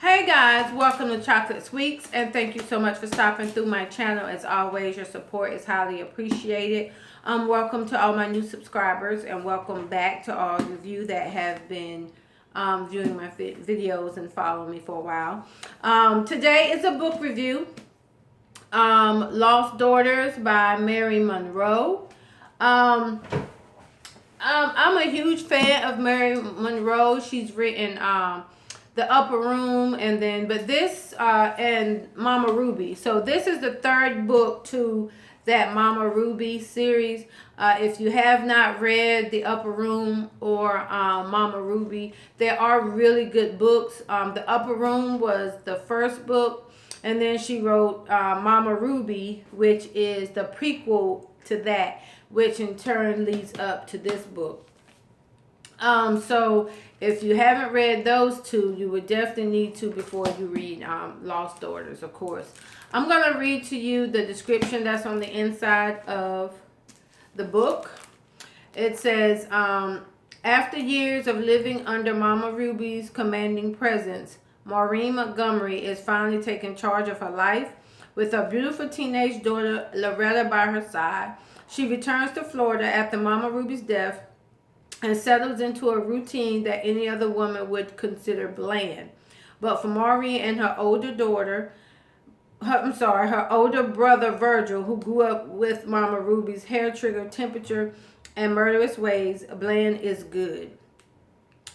Hey guys, welcome to Chocolate Sweets, and thank you so much for stopping through my channel. As always, your support is highly appreciated. Welcome to all my new subscribers, and welcome back to all of you that have been viewing my videos and following me for a while. Today is a book review. Lost Daughters by Mary Monroe. I'm a huge fan of Mary Monroe. She's written The Upper Room, but this and Mama Ruby. So this is the third book to that Mama Ruby series. If you have not read The Upper Room or Mama Ruby, they are really good books. The Upper Room was the first book, and then she wrote Mama Ruby, which is the prequel to that, which in turn leads up to this book. So if you haven't read those two, you would definitely need to before you read Lost Daughters, of course. I'm going to read to you the description that's on the inside of the book. It says, after years of living under Mama Ruby's commanding presence, Maureen Montgomery is finally taking charge of her life. With her beautiful teenage daughter Loretta by her side, she returns to Florida after Mama Ruby's death and settles into a routine that any other woman would consider bland. But for Maureen and her older brother Virgil, who grew up with Mama Ruby's hair trigger temperature and murderous ways, bland is good.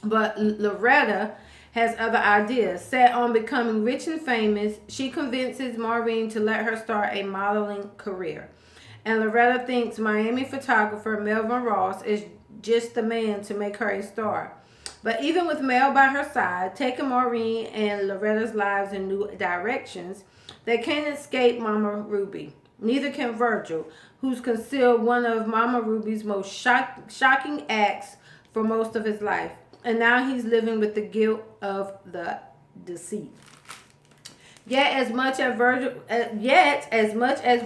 But Loretta has other ideas. Set on becoming rich and famous, she convinces Maureen to let her start a modeling career. And Loretta thinks Miami photographer Melvin Ross is just the man to make her a star. But even with Mel by her side, taking Maureen and Loretta's lives in new directions, they can't escape Mama Ruby. Neither can Virgil, who's concealed one of Mama Ruby's most shocking acts for most of his life. And now he's living with the guilt of the deceit. Yet as much as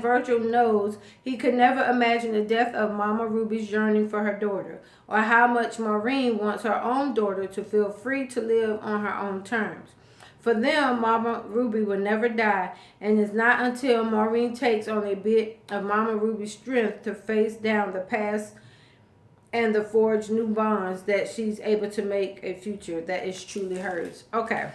Virgil knows, he could never imagine the death of Mama Ruby's yearning for her daughter, or how much Maureen wants her own daughter to feel free to live on her own terms. For them, Mama Ruby will never die, and it's not until Maureen takes on a bit of Mama Ruby's strength to face down the past and to forge new bonds that she's able to make a future that is truly hers. Okay.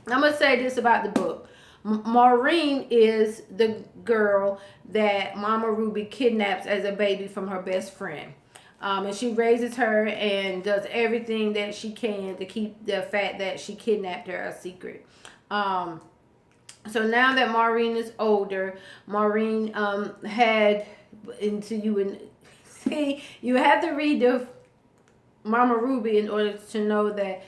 I'm going to say this about the book. Maureen is the girl that Mama Ruby kidnaps as a baby from her best friend. And she raises her and does everything that she can to keep the fact that she kidnapped her a secret. So now that Maureen is older, Maureen had, into you and see, you have to read the Mama Ruby in order to know that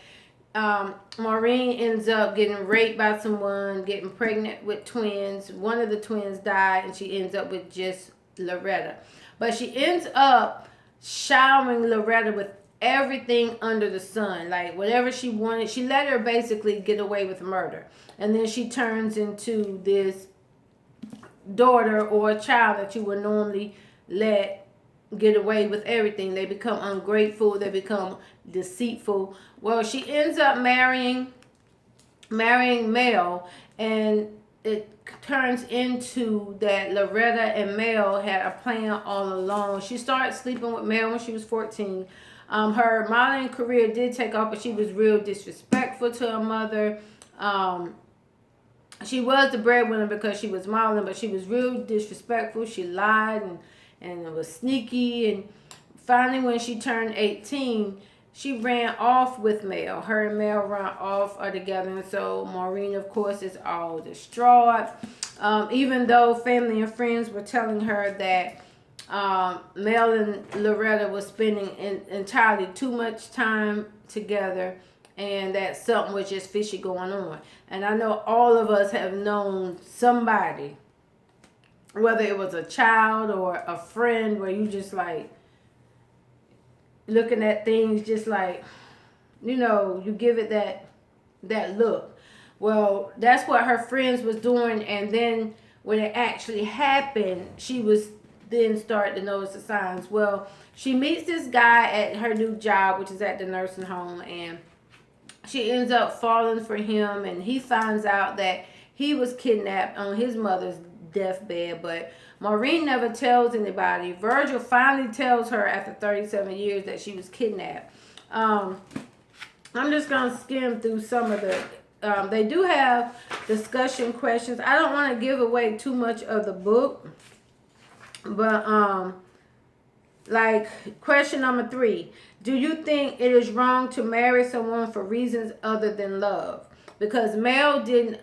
Maureen ends up getting raped by someone, getting pregnant with twins. One of the twins died, and she ends up with just Loretta. But she ends up showering Loretta with everything under the sun. Like, whatever she wanted. She let her basically get away with murder. And then she turns into this daughter or a child that you would normally let get away with everything. They become ungrateful. They become deceitful. Well, she ends up marrying Mel, and it turns into that Loretta and Mel had a plan all along. She started sleeping with Mel when she was 14. Her modeling career did take off, but she was real disrespectful to her mother. She was the breadwinner because she was modeling, but she was real disrespectful. She lied and was sneaky. And finally, when she turned 18, she ran off with Mel. Her and Mel ran off together. And so Maureen, of course, is all distraught. Even though family and friends were telling her that Mel and Loretta was spending entirely too much time together, and that something was just fishy going on. And I know all of us have known somebody, whether it was a child or a friend, where you just like looking at things just like, you give it that look. Well, that's what her friends was doing. And then when it actually happened, she was then starting to notice the signs. Well, she meets this guy at her new job, which is at the nursing home, and she ends up falling for him, and he finds out that he was kidnapped on his mother's deathbed. But Maureen never tells anybody. Virgil finally tells her after 37 years that she was kidnapped. I'm just going to skim through some of the... they do have discussion questions. I don't want to give away too much of the book. But, like, question number 3. Do you think it is wrong to marry someone for reasons other than love? Because Maureen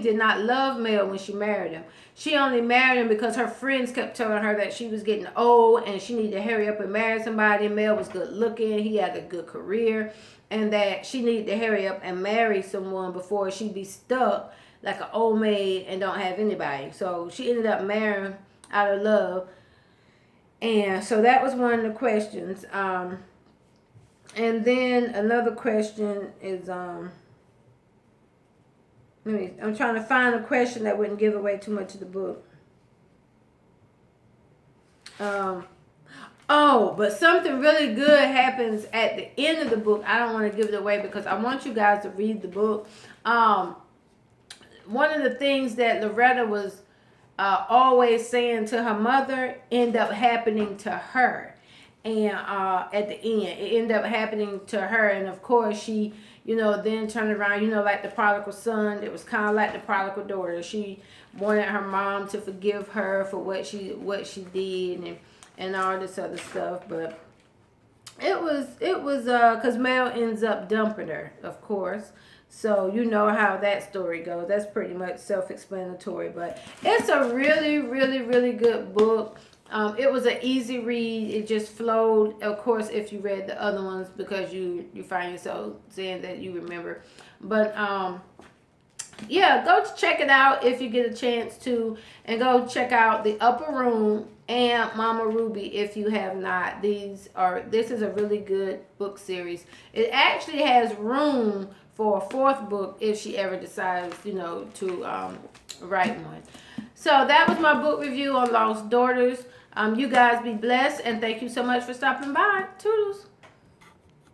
did not love Mel when she married him. She only married him because her friends kept telling her that she was getting old and she needed to hurry up and marry somebody. Mel was good looking, he had a good career, and that she needed to hurry up and marry someone before she'd be stuck like an old maid and don't have anybody. So she ended up marrying out of love. And so that was one of the questions. And then another question is, I'm trying to find a question that wouldn't give away too much of the book. Oh, but something really good happens at the end of the book. I don't want to give it away because I want you guys to read the book. One of the things that Loretta was always saying to her mother ended up happening to her. And at the end, it ended up happening to her. And of course, she, then turned around, like the prodigal son. It was kind of like the prodigal daughter. She wanted her mom to forgive her for what she did and all this other stuff. But it was because Mel ends up dumping her, of course. So you know how that story goes. That's pretty much self-explanatory. But it's a really, really, really good book. It was an easy read. It just flowed. Of course, if you read the other ones, because you find yourself saying that you remember. But yeah, go check it out if you get a chance to, and go check out The Upper Room and Mama Ruby if you have not. This is a really good book series. It actually has room for a 4th book if she ever decides, to write one. So that was my book review on Lost Daughters. You guys be blessed, and thank you so much for stopping by. Toodles.